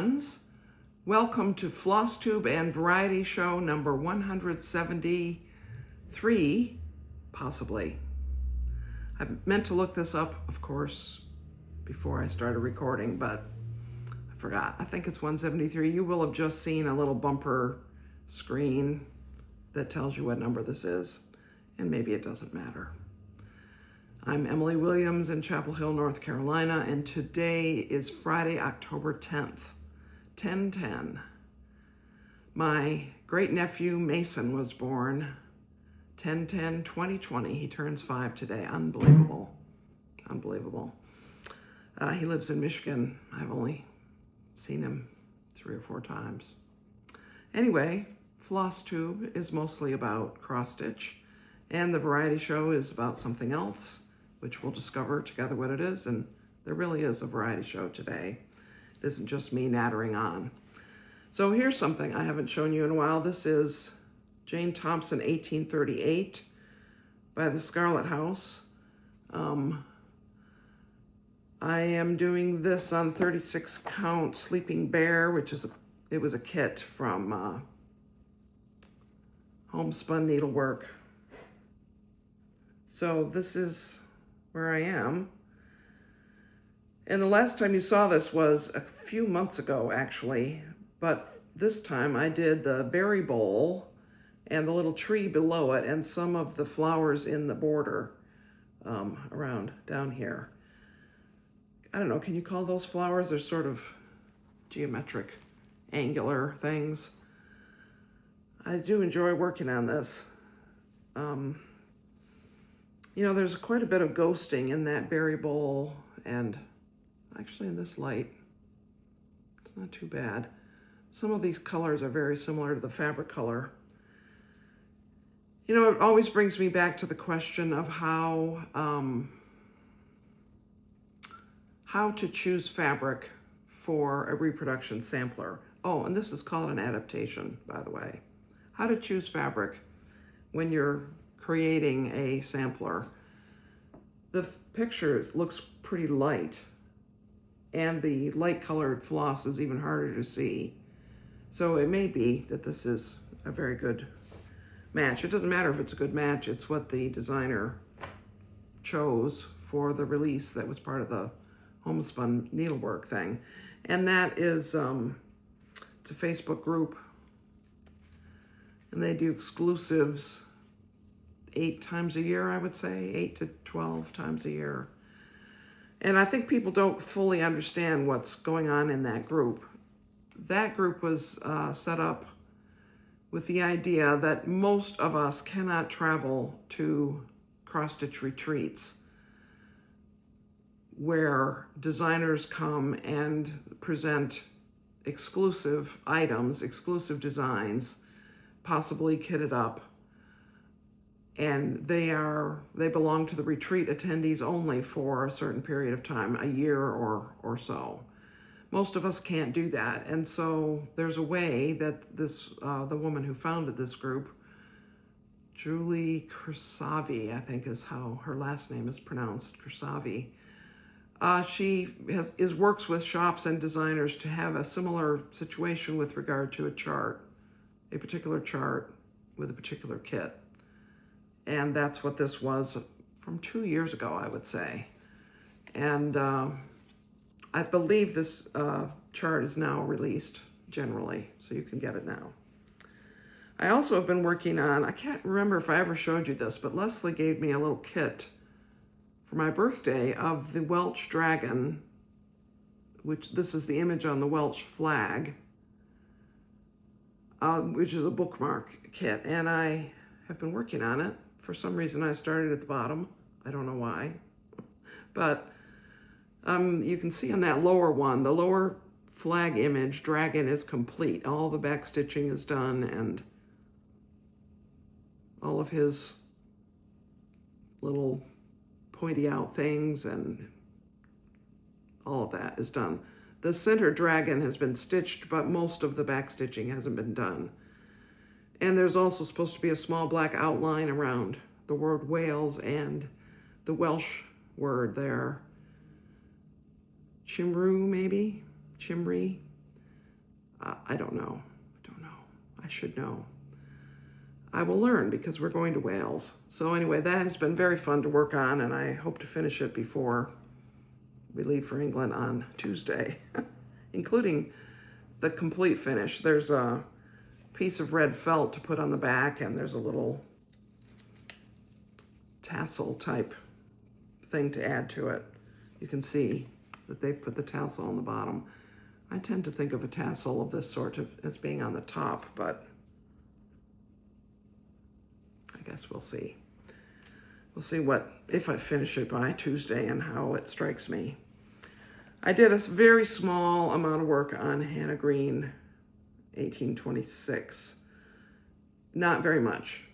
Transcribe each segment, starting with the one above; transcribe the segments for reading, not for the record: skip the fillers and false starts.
friends. Welcome to Flosstube and Variety Show number 173, possibly. I meant to look this up, of course, before I started recording, but I forgot. I think it's 173. You will have just seen a little bumper screen that tells you what number this is, and maybe it doesn't matter. I'm Emily Williams in Chapel Hill, North Carolina, and today is Friday, October 10th, 10/10. My great-nephew Mason was born 10/10/2020. He turns 5 today. Unbelievable. Unbelievable. He lives in Michigan. I've only seen him 3 or 4 times. Anyway, Flosstube is mostly about cross-stitch, and the variety show is about something else, which we'll discover together what it is, and there really is a variety show today. It isn't just me nattering on. So here's something I haven't shown you in a while. This is Jane Thompson, 1838, by the Scarlet House. I am doing this on 36 count Sleeping Bear, which is it was a kit from Homespun Needlework. So this is where I am. And the last time you saw this was a few months ago, actually, but this time I did the berry bowl and the little tree below it and some of the flowers in the border around down here. I don't know, can you call those flowers? They're sort of geometric, angular things. I do enjoy working on this. You know, there's quite a bit of ghosting in that berry bowl, and actually in this light, it's not too bad. Some of these colors are very similar to the fabric color. You know, it always brings me back to the question of how to choose fabric for a reproduction sampler. Oh, and this is called an adaptation, by the way. How to choose fabric when you're creating a sampler. The picture looks pretty light, and the light colored floss is even harder to see. So it may be that this is a very good match. It doesn't matter if it's a good match, it's what the designer chose for the release that was part of the Homespun Needlework thing. And that is, it's a Facebook group, and they do exclusives 8 times a year, I would say, 8 to 12 times a year. And I think people don't fully understand what's going on in that group. That group was set up with the idea that most of us cannot travel to cross-stitch retreats where designers come and present exclusive items, exclusive designs, possibly kitted up. And they belong to the retreat attendees only for a certain period of time, a year or so. Most of us can't do that. And so there's a way that this, the woman who founded this group, Julie Kursavi, I think is how her last name is pronounced, Kursavi. She works with shops and designers to have a similar situation with regard to a chart, a particular chart with a particular kit. And that's what this was from 2 years ago, I would say. And I believe this chart is now released generally, so you can get it now. I also have been working on, I can't remember if I ever showed you this, but Leslie gave me a little kit for my birthday of the Welsh dragon, which this is the image on the Welsh flag, which is a bookmark kit. And I have been working on it. For some reason, I started at the bottom. I don't know why. But you can see on that lower one, the lower flag image, dragon is complete. All the back stitching is done, and all of his little pointy out things and all of that is done. The center dragon has been stitched, but most of the back stitching hasn't been done. And there's also supposed to be a small black outline around the word Wales and the Welsh word there. Chimru, maybe? Chimri. I don't know. I should know. I will learn because we're going to Wales. So anyway, that has been very fun to work on, and I hope to finish it before we leave for England on Tuesday, including the complete finish. There's a piece of red felt to put on the back, and there's a little tassel type thing to add to it. You can see that they've put the tassel on the bottom. I tend to think of a tassel of this sort as being on the top, but I guess we'll see. We'll see if I finish it by Tuesday and how it strikes me. I did a very small amount of work on Hannah Green 1826. Not very much.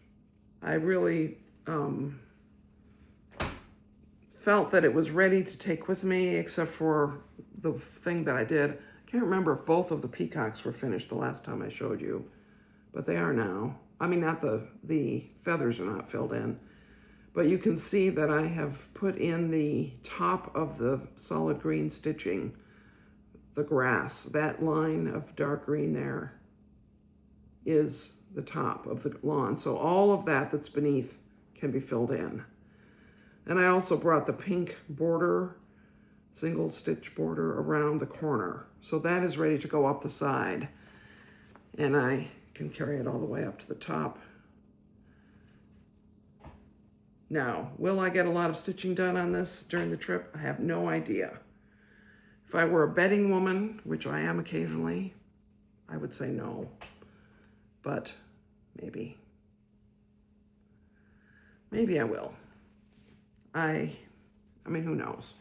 I really felt that it was ready to take with me, except for the thing that I did. I can't remember if both of the peacocks were finished the last time I showed you, but they are now. I mean, not the feathers are not filled in, but you can see that I have put in the top of the solid green stitching, the grass. That line of dark green there is the top of the lawn. So all of that that's beneath can be filled in. And I also brought the pink border, single stitch border around the corner. So that is ready to go up the side. And I can carry it all the way up to the top. Now, will I get a lot of stitching done on this during the trip? I have no idea. If I were a bedding woman, which I am occasionally, I would say no. But maybe. Maybe I will. I mean, who knows?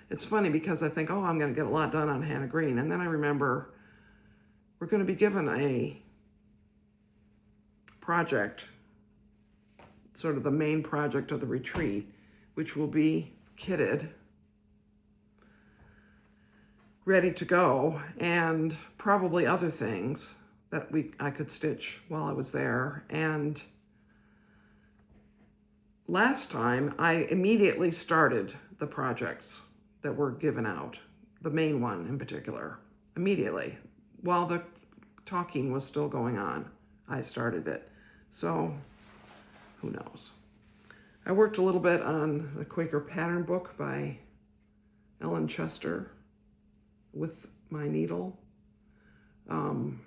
It's funny because I think, oh, I'm going to get a lot done on Hannah Green. And then I remember we're going to be given a project, sort of the main project of the retreat, which will be kitted, ready to go, and probably other things that I could stitch while I was there. And last time, I immediately started the projects that were given out, the main one in particular, immediately. While the talking was still going on, I started it. So, who knows? I worked a little bit on the Quaker pattern book by Ellen Chester with my needle. I'm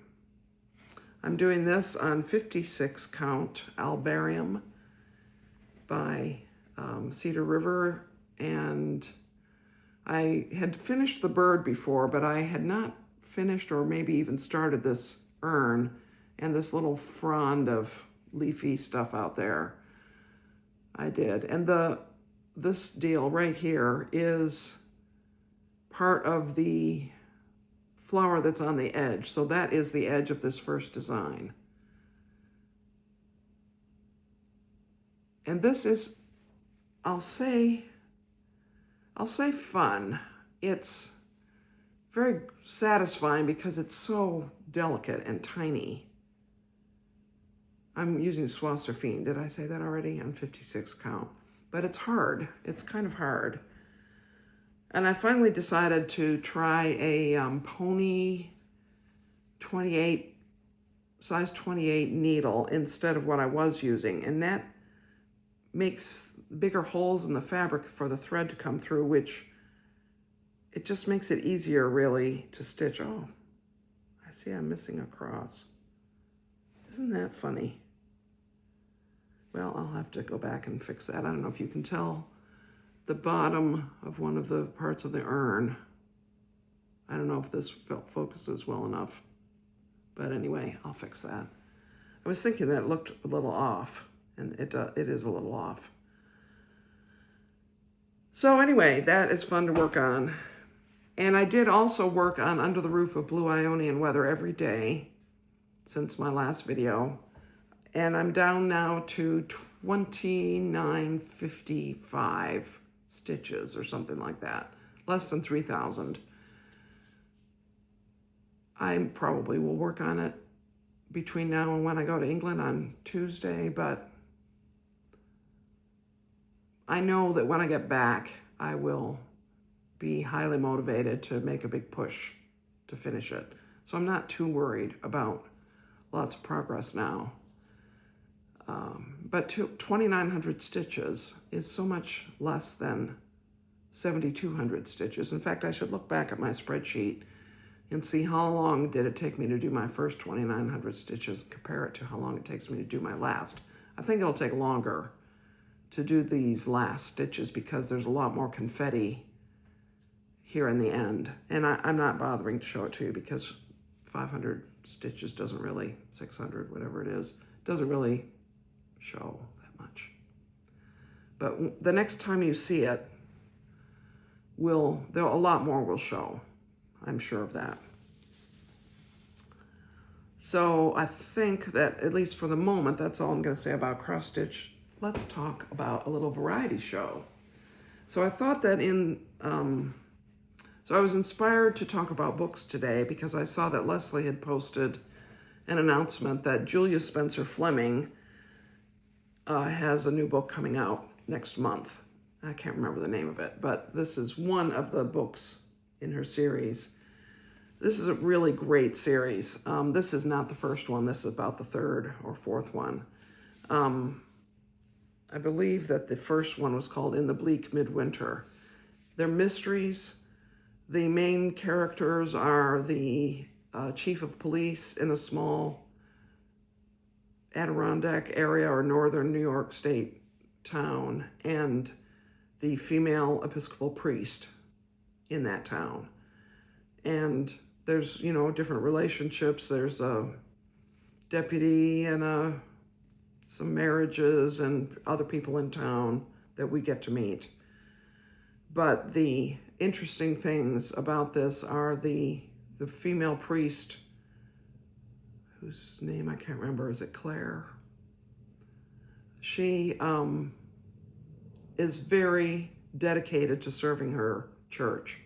doing this on 56 count Albarium by Cedar River, and I had finished the bird before, but I had not finished or maybe even started this urn and this little frond of leafy stuff out there. I did. And this deal right here is part of the flower that's on the edge. So that is the edge of this first design. And this is, I'll say fun. It's very satisfying because it's so delicate and tiny. I'm using Soie surfine. Did I say that already? On 56 count. But it's hard. It's kind of hard. And I finally decided to try a pony 28, size 28 needle instead of what I was using. And that makes bigger holes in the fabric for the thread to come through, which it just makes it easier really to stitch. Oh, I see I'm missing a cross. Isn't that funny? Well, I'll have to go back and fix that. I don't know if you can tell the bottom of one of the parts of the urn. I don't know if this focuses well enough, but anyway, I'll fix that. I was thinking that it looked a little off, and it is a little off. So anyway, that is fun to work on. And I did also work on Under the Roof of Blue Ionian Weather every day since my last video. And I'm down now to 2955 stitches or something like that. Less than 3,000. I probably will work on it between now and when I go to England on Tuesday, but I know that when I get back, I will be highly motivated to make a big push to finish it. So I'm not too worried about lots of progress now. But 2,900 stitches is so much less than 7,200 stitches. In fact, I should look back at my spreadsheet and see how long did it take me to do my first 2,900 stitches, compare it to how long it takes me to do my last. I think it'll take longer to do these last stitches because there's a lot more confetti here in the end. And I'm not bothering to show it to you because 500 stitches doesn't really, 600, whatever it is, doesn't really show that much. But the next time you see it, a lot more will show. I'm sure of that. So I think that, at least for the moment, that's all I'm going to say about cross stitch. Let's talk about a little variety show. So I thought that so I was inspired to talk about books today because I saw that Leslie had posted an announcement that Julia Spencer Fleming has a new book coming out next month. I can't remember the name of it, but this is one of the books in her series. This is a really great series. This is not the first one. This is about the third or fourth one. I believe that the first one was called In the Bleak Midwinter. They're mysteries. The main characters are the chief of police in a small Adirondack area or northern New York State town, and the female Episcopal priest in that town. And there's, different relationships. There's a deputy and some marriages and other people in town that we get to meet. But the interesting things about this are the female priest, whose name I can't remember. Is it Claire? She is very dedicated to serving her church,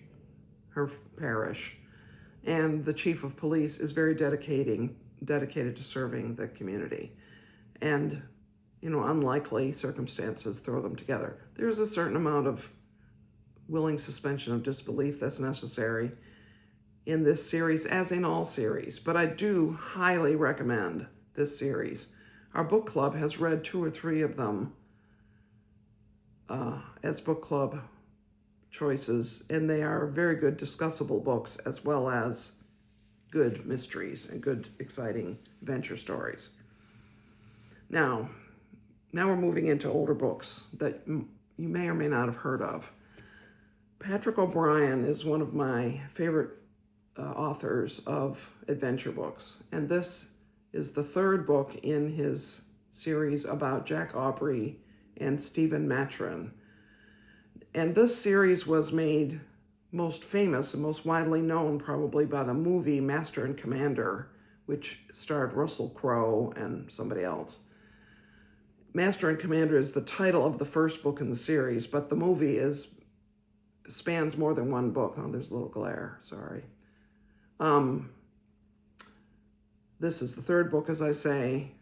her parish. And the chief of police is very dedicated to serving the community. And, unlikely circumstances throw them together. There's a certain amount of willing suspension of disbelief that's necessary in this series, as in all series. But I do highly recommend this series. Our book club has read 2 or 3 of them as book club choices, and they are very good discussable books as well as good mysteries and good exciting adventure stories. Now we're moving into older books that you may or may not have heard of. Patrick O'Brian is one of my favorite authors of adventure books, and this is the 3rd book in his series about Jack Aubrey and Stephen Maturin. And this series was made most famous and most widely known probably by the movie Master and Commander, which starred Russell Crowe and somebody else. Master and Commander is the title of the first book in the series, but the movie spans more than one book. Oh, there's a little glare, sorry. This is the 3rd book, as I say.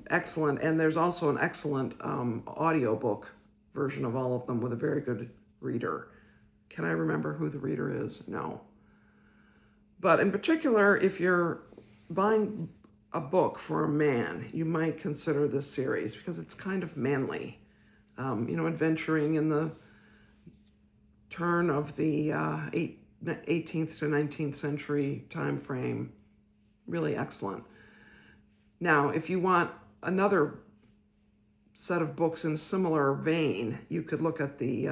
Excellent, and there's also an excellent audiobook version of all of them with a very good reader. Can I remember who the reader is? No. But in particular, if you're buying a book for a man, you might consider this series because it's kind of manly. Adventuring in the turn of the 18th to 19th century time frame. Really excellent. Now, if you want another set of books in similar vein, you could look at the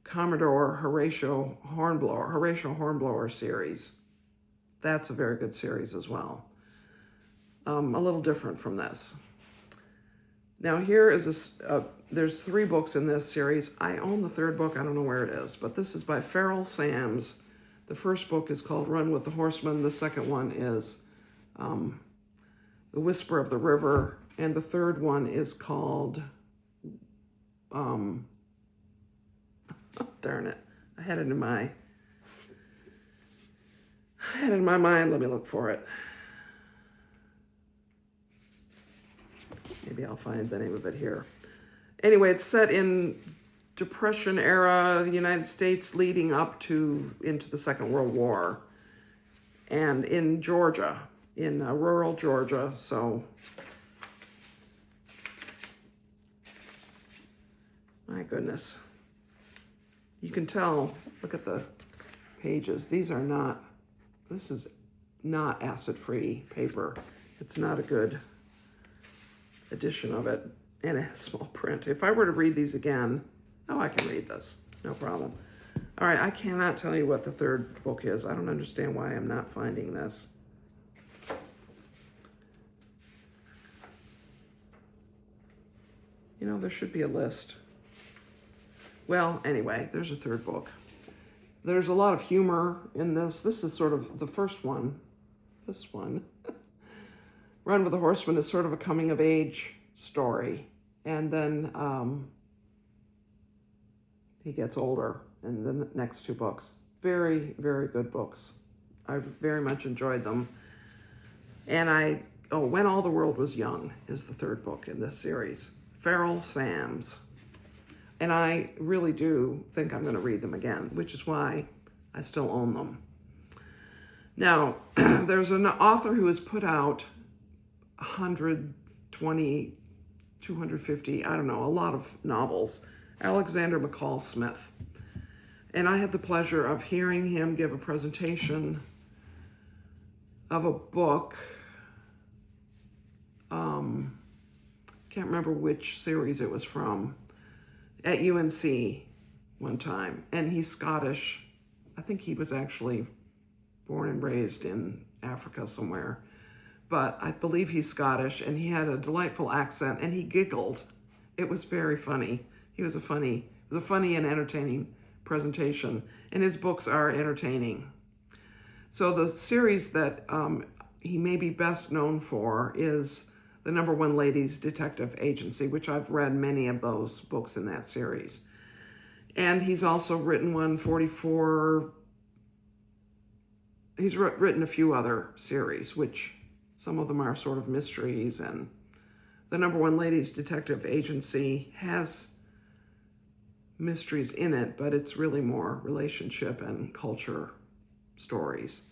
Commodore Horatio Hornblower series. That's a very good series as well. A little different from this. Now here is there's 3 books in this series. I own the 3rd book. I don't know where it is, but this is by Farrell Sams. The first book is called Run with the Horseman. The second one is The Whisper of the River. And the third one is called, darn it. I had it in my mind. Let me look for it. Maybe I'll find the name of it here. Anyway, it's set Depression era, the United States leading up to into the Second World War, and in Georgia, in rural Georgia. So, my goodness, you can tell. Look at the pages. These are not. This is not acid-free paper. It's not a good edition of it, and it has small print. If I were to read these again, oh, I can read this, no problem. All right, I cannot tell you what the third book is. I don't understand why I'm not finding this. You know, there should be a list. Well, anyway, there's a third book. There's a lot of humor in this. This is sort of the first one. This one. Run with the Horseman is sort of a coming-of-age story. And then he gets older in the next two books. Very, very good books. I very much enjoyed them. And When All the World Was Young is the third book in this series. Feral Sams. And I really do think I'm going to read them again, which is why I still own them. Now, there's an author who has put out 120, 250, I don't know, a lot of novels, Alexander McCall Smith. And I had the pleasure of hearing him give a presentation of a book. Can't remember which series it was from, at UNC one time. And he's Scottish. I think he was actually born and raised in Africa somewhere. But I believe he's Scottish, and he had a delightful accent, and he giggled. It was very funny. It was a funny and entertaining presentation, and his books are entertaining. So the series that he may be best known for is the No. 1 Ladies Detective Agency, which I've read many of those books in that series. And he's also written 144. He's written a few other series, which some of them are sort of mysteries. And the No. 1 Ladies Detective Agency has mysteries in it, but it's really more relationship and culture stories.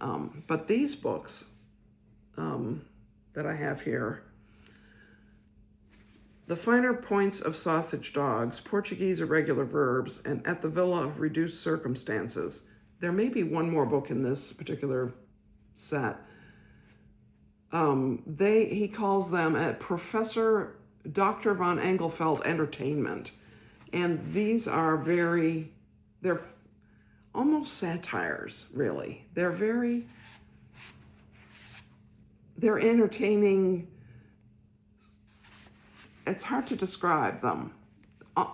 But these books that I have here, The Finer Points of Sausage Dogs, Portuguese Irregular Verbs, and At the Villa of Reduced Circumstances. There may be one more book in this particular set. He calls them at Professor Dr. von Engelfeld Entertainment. And these are they're almost satires, really. They're entertaining. It's hard to describe them.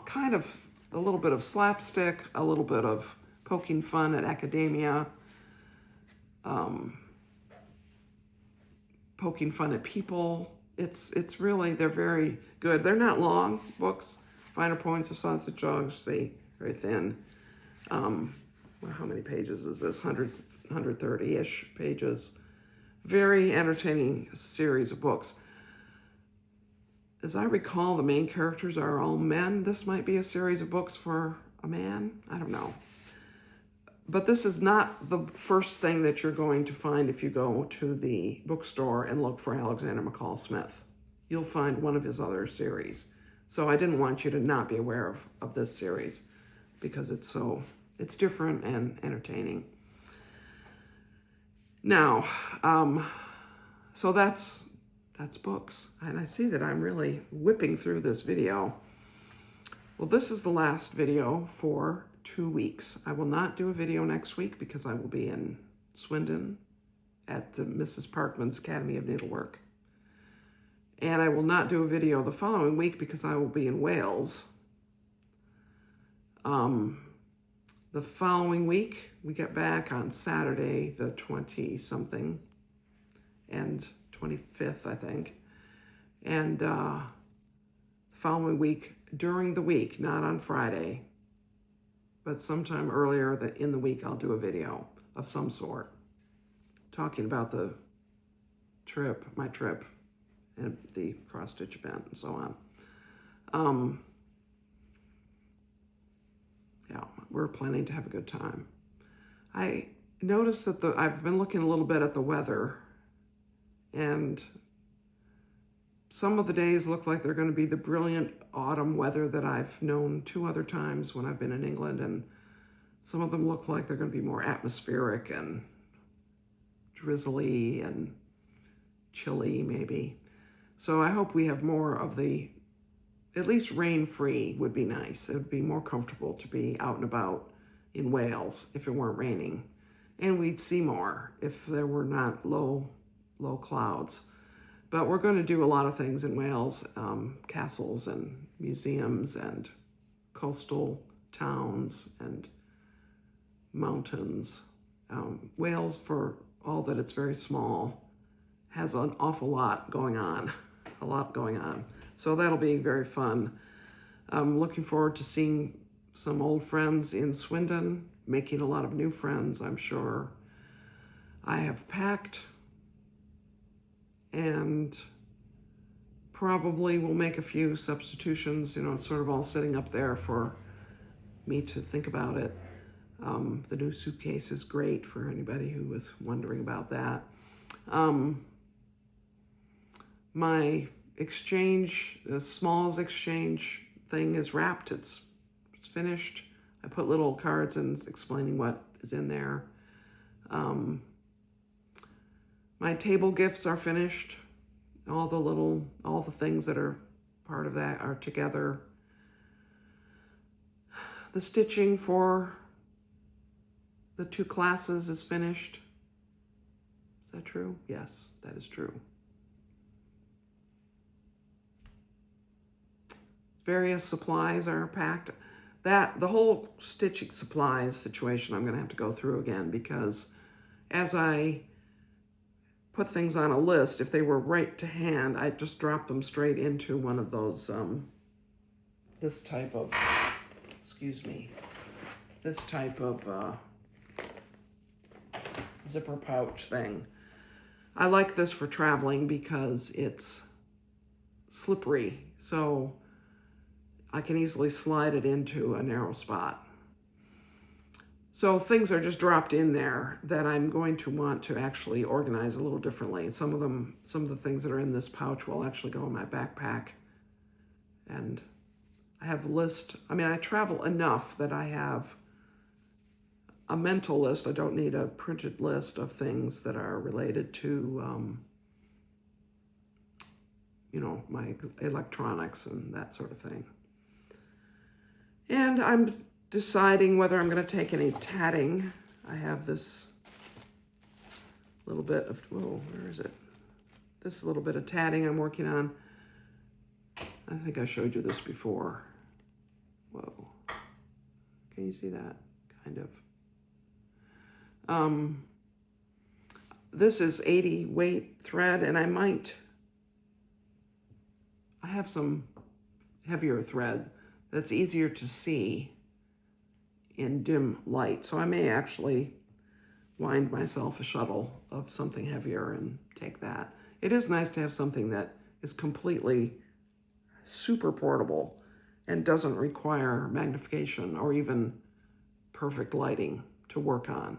Kind of a little bit of slapstick, a little bit of poking fun at academia, poking fun at people. It's really, they're very good. They're not long books. Finer Points of Sausage Dogs, see, very thin. Well, how many pages is this? 130-ish pages. Very entertaining series of books. As I recall, the main characters are all men. This might be a series of books for a man. I don't know. But this is not the first thing that you're going to find if you go to the bookstore and look for Alexander McCall Smith. You'll find one of his other series. So I didn't want you to not be aware of this series because it's different and entertaining. Now, so that's books. And I see that I'm really whipping through this video. Well, this is the last video for 2 weeks. I will not do a video next week because I will be in Swindon at Mrs. Parkman's Academy of Needlework. And I will not do a video the following week because I will be in Wales. The following week, we get back on Saturday, the 20-something, and 25th, I think. And the following week, during the week, not on Friday, but sometime earlier in the week, I'll do a video of some sort, talking about my trip, and the cross-stitch event, and so on. yeah, we're planning to have a good time. I noticed that I've been looking a little bit at the weather, and some of the days look like they're going to be the brilliant autumn weather that I've known 2 other times when I've been in England, and some of them look like they're going to be more atmospheric and drizzly and chilly maybe. So I hope we have more of the, at least rain-free would be nice. It would be more comfortable to be out and about in Wales if it weren't raining. And we'd see more if there were not low clouds. But we're going to do a lot of things in Wales, castles and museums and coastal towns and mountains. Wales, for all that it's very small, has an awful lot going on, So that'll be very fun. I'm looking forward to seeing some old friends in Swindon, making a lot of new friends, I'm sure. I have packed and probably will make a few substitutions. It's sort of all sitting up there for me to think about it. The new suitcase is great for anybody who was wondering about that. My exchange, the Smalls exchange thing is wrapped. It's finished. I put little cards in explaining what is in there. My table gifts are finished. All the things that are part of that are together. The stitching for the 2 classes is finished. Is that true? Yes, that is true. Various supplies are packed. The whole stitching supplies situation I'm going to have to go through again, because as I put things on a list, if they were right to hand, I just drop them straight into one of those, this type of zipper pouch thing. I like this for traveling because it's slippery, so I can easily slide it into a narrow spot. So things are just dropped in there that I'm going to want to actually organize a little differently. Some of the things that are in this pouch will actually go in my backpack. And I have a list. I travel enough that I have a mental list. I don't need a printed list of things that are related to, my electronics and that sort of thing. And I'm deciding whether I'm going to take any tatting. I have this little bit of, where is it? This little bit of tatting I'm working on. I think I showed you this before. Whoa. Can you see that? Kind of. This is 80 weight thread, and I have some heavier thread that's easier to see in dim light. So I may actually wind myself a shuttle of something heavier and take that. It is nice to have something that is completely super portable and doesn't require magnification or even perfect lighting to work on.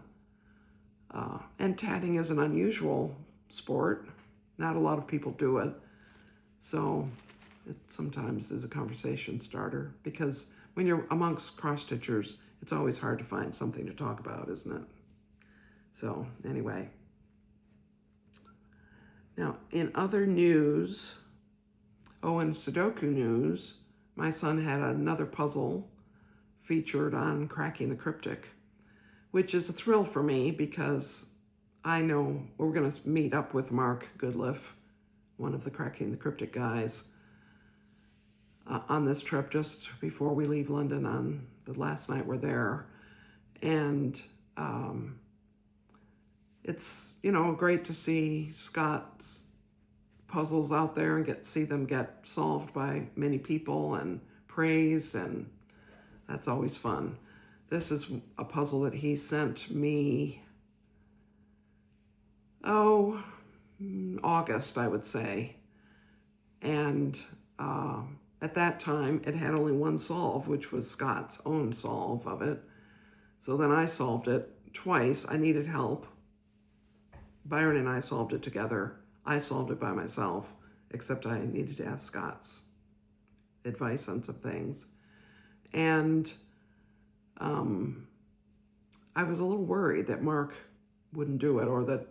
And tatting is an unusual sport. Not a lot of people do it. So it sometimes is a conversation starter, because when you're amongst cross-stitchers, it's always hard to find something to talk about, isn't it? So anyway. Now, in other news, in Sudoku news, my son had another puzzle featured on Cracking the Cryptic, which is a thrill for me because I know we're going to meet up with Mark Goodliff, one of the Cracking the Cryptic guys, on this trip just before we leave London on the last night we're there. And it's, great to see Scott's puzzles out there and see them get solved by many people and praised, and that's always fun. This is a puzzle that he sent me, August, I would say. And at that time, it had only one solve, which was Scott's own solve of it. So then I solved it twice. I needed help. Byron and I solved it together. I solved it by myself, except I needed to ask Scott's advice on some things. And I was a little worried that Mark wouldn't do it, or that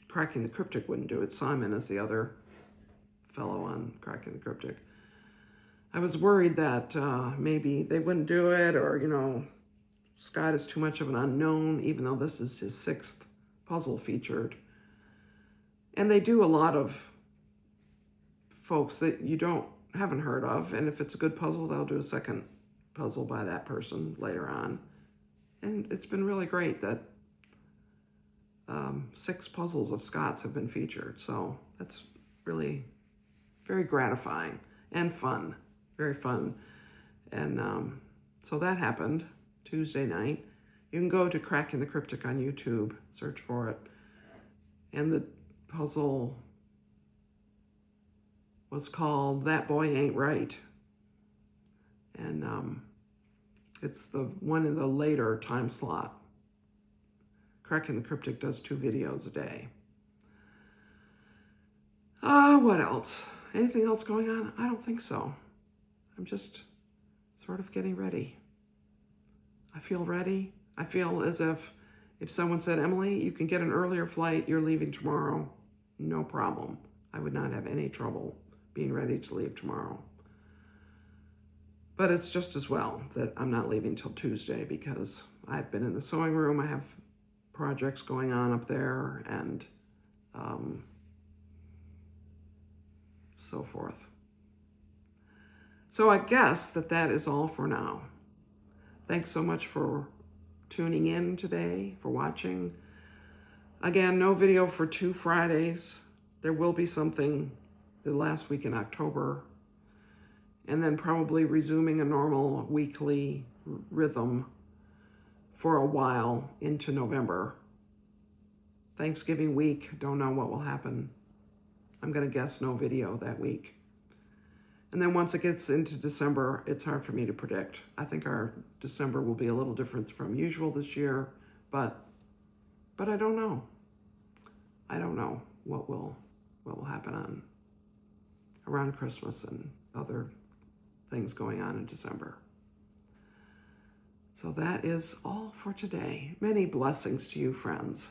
Cracking the Cryptic wouldn't do it. Simon is the other fellow on Cracking the Cryptic. I was worried that maybe they wouldn't do it, or, you know, Scott is too much of an unknown, even though this is his 6th puzzle featured. And they do a lot of folks that you haven't heard of, and if it's a good puzzle, they'll do a second puzzle by that person later on. And it's been really great that 6 puzzles of Scott's have been featured, so that's really very gratifying and fun, very fun. And so that happened Tuesday night. You can go to Cracking the Cryptic on YouTube, search for it, and the puzzle was called That Boy Ain't Right. And it's the one in the later time slot. Cracking the Cryptic does 2 videos a day. What else? Anything else going on? I don't think so. I'm just sort of getting ready. I feel ready. I feel as if someone said, Emily, you can get an earlier flight, you're leaving tomorrow, no problem. I would not have any trouble being ready to leave tomorrow. But it's just as well that I'm not leaving till Tuesday, because I've been in the sewing room. I have projects going on up there, and so forth. So I guess that is all for now. Thanks so much for tuning in today, for watching. Again, no video for 2 Fridays. There will be something the last week in October, and then probably resuming a normal weekly rhythm for a while into November. Thanksgiving week, don't know what will happen. I'm going to guess no video that week. And then once it gets into December, it's hard for me to predict. I think our December will be a little different from usual this year, but I don't know. I don't know what will happen around Christmas and other things going on in December. So that is all for today. Many blessings to you, friends.